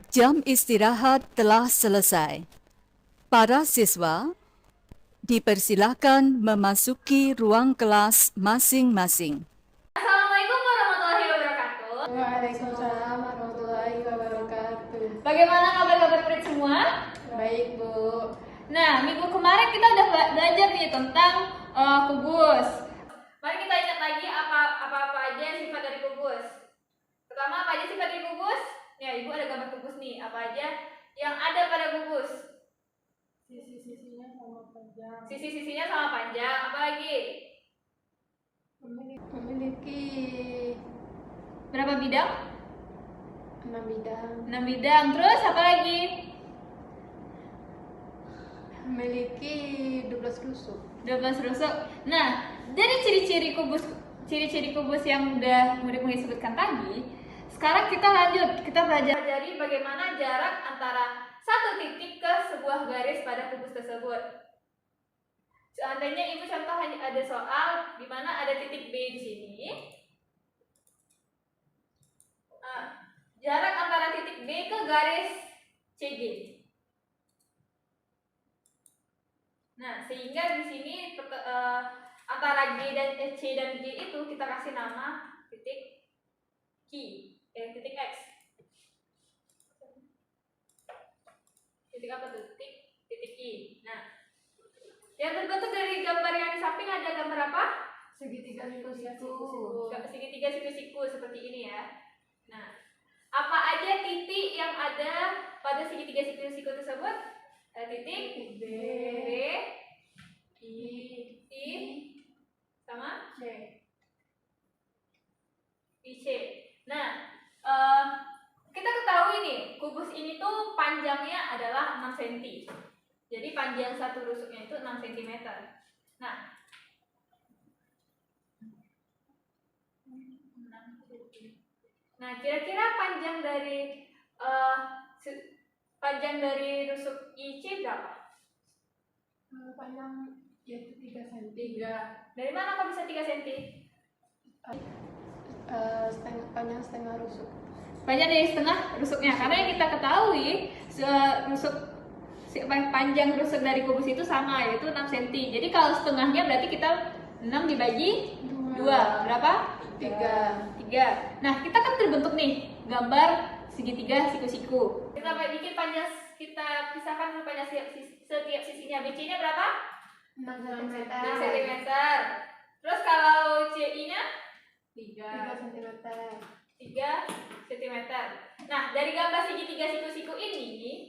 Jam istirahat telah selesai. Para siswa dipersilakan memasuki ruang kelas masing-masing. Assalamualaikum warahmatullahi wabarakatuh. Waalaikumsalam warahmatullahi wabarakatuh. Bagaimana kabar murid semua? Baik, Bu. Nah, minggu kemarin kita udah belajar nih tentang kubus. Mari kita ingat lagi apa aja sifat dari kubus. Pertama, apa aja sifat dari kubus? Ya, Ibu ada gambar kubus nih. Apa aja yang ada pada kubus? Sisi-sisinya sama panjang. Sisi-sisinya sama panjang. Apa lagi? Memiliki Berapa bidang? 6 bidang. 6 bidang. Terus apa lagi? Memiliki 12 rusuk. 12 rusuk. Nah, dari ciri-ciri kubus yang udah murid-murid sebutkan tadi, sekarang kita lanjut, kita pelajari bagaimana jarak antara satu titik ke sebuah garis pada kubus tersebut. Seandainya Ibu contoh ada soal di mana ada titik B di sini. Jarak antara titik B ke garis CG. Nah, sehingga di sini antara G dan C dan G itu kita kasih nama titik Q, titik X. Titik apa tuh? Titik I. Nah, yang terbentuk dari gambar yang di samping ada gambar apa? Segitiga siku-siku. Segitiga siku-siku seperti ini ya. Nah, apa aja titik yang ada pada segitiga siku-siku tersebut? Titik B, I, sama C. IC. Nah, kita ketahui nih, kubus ini tuh panjangnya adalah 6 cm. Jadi panjang satu rusuknya itu 6 cm. Nah, kira-kira panjang dari rusuk IC berapa? Panjang yaitu 3 cm. 3. Dari mana kok bisa 3 cm? Panjang setengah rusuk. Panjang dari setengah rusuknya, karena yang kita ketahui panjang rusuk dari kubus itu sama, yaitu 6 cm. Jadi kalau setengahnya berarti kita 6 dibagi 2. Berapa? 3. Nah, kita kan terbentuk nih gambar segitiga siku-siku. Kita bikin panjang, kita pisahkan dulu panjang setiap sisinya. BC-nya berapa? 6 cm. 6 cm. Terus kalau CI-nya 3 cm. 3 cm. Nah, dari gambar segitiga siku-siku ini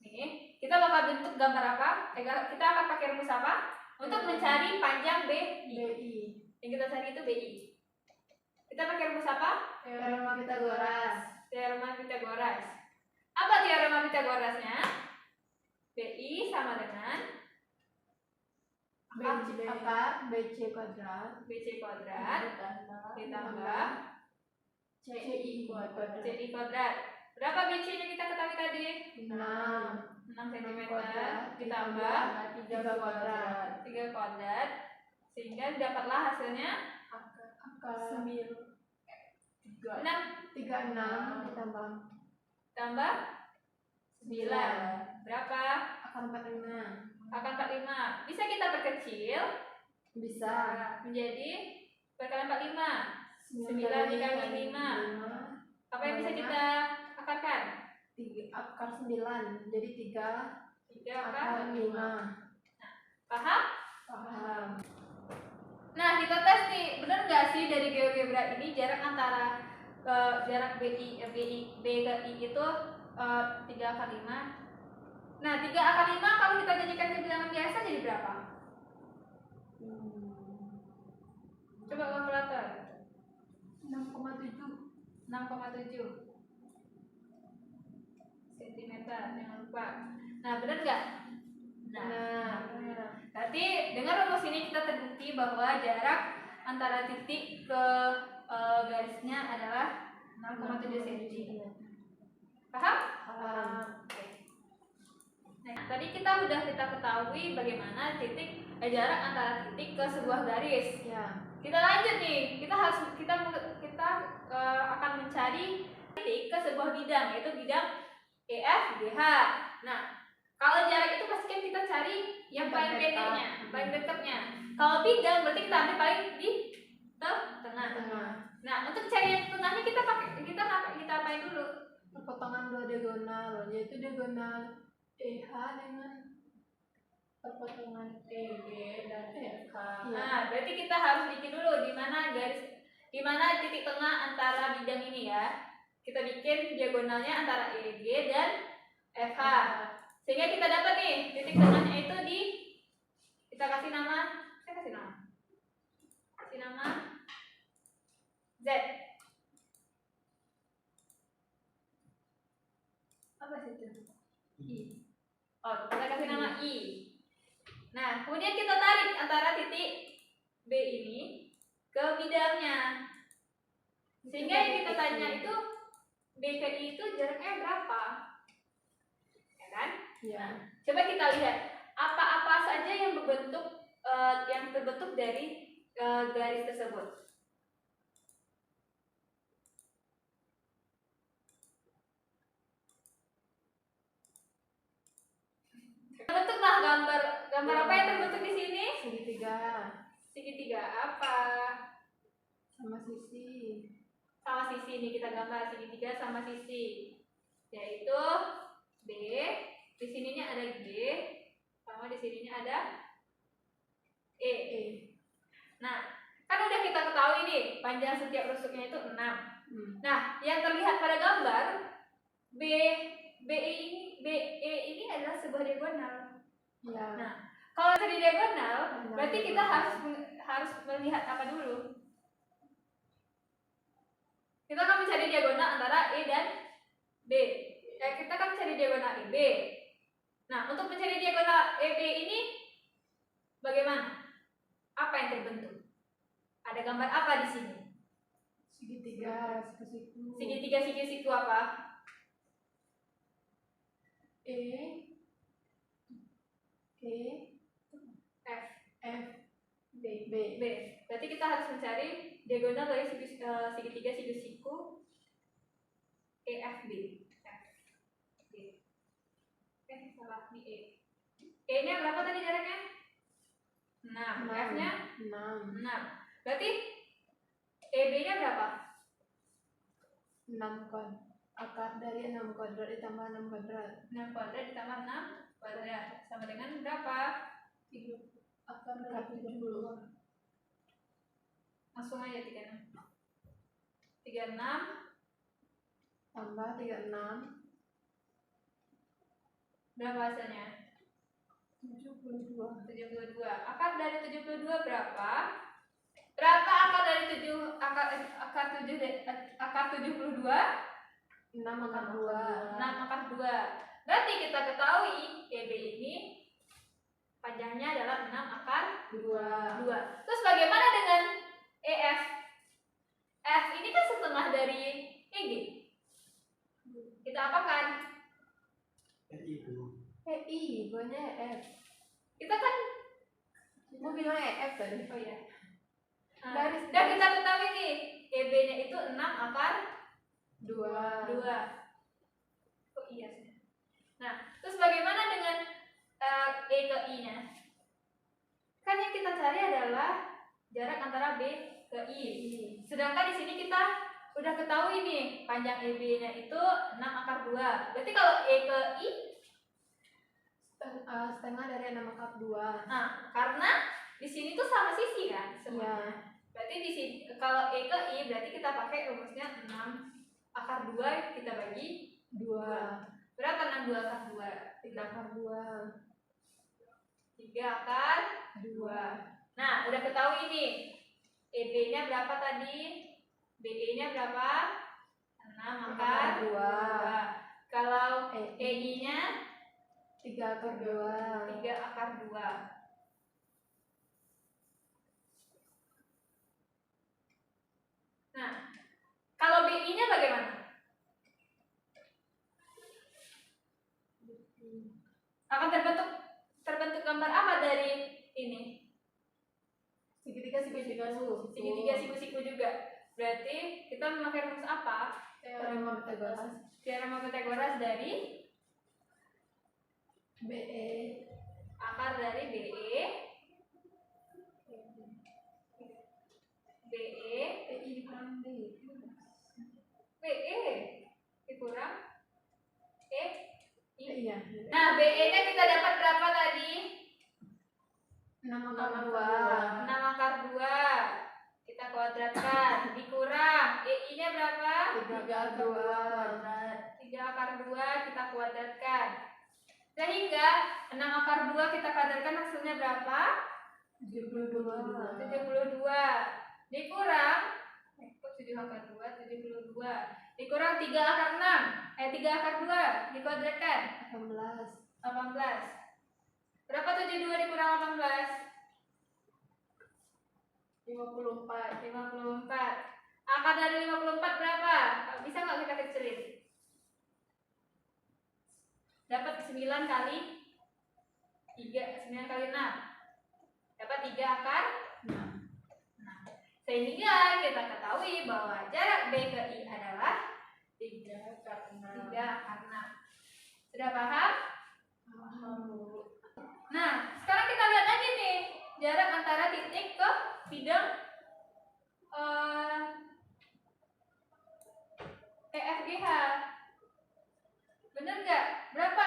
nih, kita bakal bentuk gambar apa? Kita akan pakai rumus apa? Untuk mencari panjang BI. Yang kita cari itu BI. Kita pakai rumus apa? Teorema Pythagoras. Teorema Pythagoras. Apa teorema Pythagorasnya? BI sama dengan BC kuadrat ditambah CI kuadrat. CI kuadrat. Berapa BC-nya kita ketahui tadi? 6 cm ditambah 3 kuadrat. 3 kuadrat, sehingga dapatlah hasilnya Angka 36 ditambah 9. Berapa? akan 45. Akan 45. Bisa kita perkecil? Bisa. Menjadi berkali 45. 9 dikali 5. Apa yang bisa kita akarkan? Akar 9. Jadi 3 akar 5. Paham? Paham. Nah, kita tes nih, benar nggak sih dari GeoGebra ini jarak antara jarak B ke I itu 3 akar 5. Nah, 3 akar 5 kalau kita jadikan ke bilangan biasa jadi berapa? Coba kalkulator. 6,7 cm, jangan lupa. Nah, benar nggak? Nah, berarti dengan rumus ini kita terbukti bahwa jarak antara titik ke garisnya adalah 6,7 cm. Paham? Paham. Oke. Nah, tadi kita udah kita ketahui bagaimana jarak antara titik ke sebuah garis. Ya. Kita lanjut nih, kita akan mencari titik ke sebuah bidang, yaitu bidang EFGH. Nah, kalau jarak itu pasti kan kita cari yang paling pendeknya, paling dekatnya. Kalau bidang berarti kita ambil paling di tengah. Nah, untuk cari yang tengahnya kita apain dulu? Perpotongan dua diagonal, yaitu diagonal EH dengan perpotongan EG dan FH. Nah, berarti kita harus bikin dulu di mana titik tengah antara bidang ini ya. Kita bikin diagonalnya antara EG dan FH. Sehingga kita dapat nih titik tengahnya itu kita kasih nama Z. Apa sih itu? I. Oh, kita kasih nama I. Nah, kemudian kita tarik antara titik B ini ke bidangnya. Sehingga yang kita tanya itu B ke I itu jaraknya berapa? Ya kan? Ya. Coba kita lihat apa-apa saja yang terbentuk dari garis tersebut. Terbentuklah gambar apa yang terbentuk di sini? Segitiga. Segitiga apa? Sama sisi. Sama sisi ini kita gambar segitiga sama sisi, yaitu B. Di sininya ada G, sama di sininya ada E. Nah, kan udah kita ketahui nih panjang setiap rusuknya itu 6. Nah, yang terlihat pada gambar BE ini adalah sebuah diagonal. Ya. Nah, kalau dari diagonal, berarti kita harus melihat apa dulu? Kita akan mencari diagonal antara E dan B. Kita akan mencari diagonal EB. Nah, untuk mencari diagonal EB ini bagaimana? Apa yang terbentuk? Ada gambar apa di sini? Segitiga, siku-siku. Segitiga siku apa? E F B. Berarti kita harus mencari diagonal dari segitiga siku EFB. Salah di E. E-nya berapa tadi jaraknya? 6. F-nya 6. Berarti EB-nya berapa? 6 kan. Akar dari 6 kuadrat ditambah 6 kuadrat. 6 kuadrat ditambah 6 kuadrat sama dengan berapa? 3. Akar dari 70. Langsung aja 36. 36 Tambah 36. berapa hasilnya? 72. Akar dari 72 berapa? Berapa akar dari 72? 6 akar 2. 6 akar 2. Berarti kita ketahui EB ini panjangnya adalah 6 akar 2. Terus bagaimana dengan EF? F ini kan setengah dari EG. Kita apakan? EI, bukannya F. Kita kan Mau bilang EF tadi. oh iya. Garis. Dan kita ketahui nih EB-nya itu 6 akar 2. 2. Oh iya sih. Nah, terus bagaimana dengan E ke I-nya? Kan yang kita cari adalah jarak antara B ke I. Sedangkan di sini kita udah ketahui nih panjang EB-nya itu 6 akar 2. Berarti kalau E ke I setengah dari 6 akar 2. nah, karena di sini tuh sama sisi kan semuanya. Berarti di sini kalau E ke I berarti kita pakai rumusnya 6 akar 2 kita bagi 2. Berapa 6 2 akar 2? 3 akar 2. 3 akar 2. Nah, udah ketahui nih EB-nya berapa tadi? BE-nya berapa? 6 akar 2. Kalau EI-nya 3 akar 2. 3 akar 2. Nah, kalau BI-nya bagaimana? Akan terbentuk dari ini? Segitiga siku-siku. Segitiga siku-siku juga. Berarti kita memakai rumus apa? Teorema Pythagoras. Teorema Pythagoras dari BE. akar dari BE dikurang D. BE dikurang E I. Iya. Nah, BE nya kita dapat berapa tadi? 6,2. 6 akar 2 kita kuadratkan dikurang EI nya berapa? 3 akar 2 3 akar 2 kita kuadratkan sehingga 6 akar 2 kita kuadratkan hasilnya berapa? 72 dikurang 7 akar 2 72 dikurang 3 akar 6 3 akar 2 dikuadratkan 18 berapa 72 dikurang 18? 54 akar dari 54 berapa? Bisa nggak kita kecilin? Dapat 9 kali 3 9 kali 6 dapat 3 akar 6 sehingga kita ketahui bahwa jarak B ke I adalah 3 akar 6 sudah paham? Nah sekarang kita lihat lagi nih jarak antara titik ke bidang EFGH bener nggak? Berapa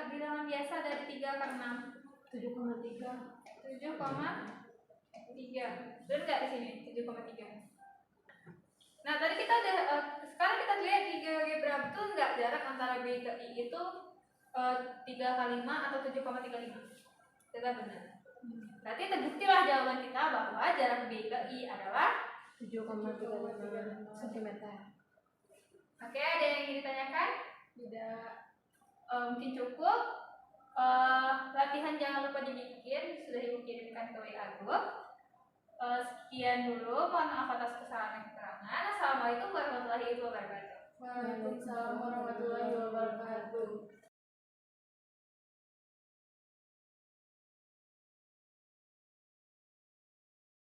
bilangan biasa dari 3 akar 6? 7,3. 7,3 bener nggak di sini? 7,3. Nah tadi kita udah sekarang kita lihat di GeoGebra betul nggak jarak antara B ke I itu 3 kali 5 atau 7,35? Kita benar. Berarti terbuktilah jawaban kita bahwa jarak B ke I adalah 7,35 cm. Oke, ada yang ingin ditanyakan? Tidak. Mungkin cukup. Latihan jangan lupa dibikin, sudah ibu kirimkan ke WA group. Sekian dulu, mohon maaf atas kesalahan dan kekurangan. Assalamualaikum warahmatullahi wabarakatuh. Waalaikumsalam warahmatullahi wabarakatuh.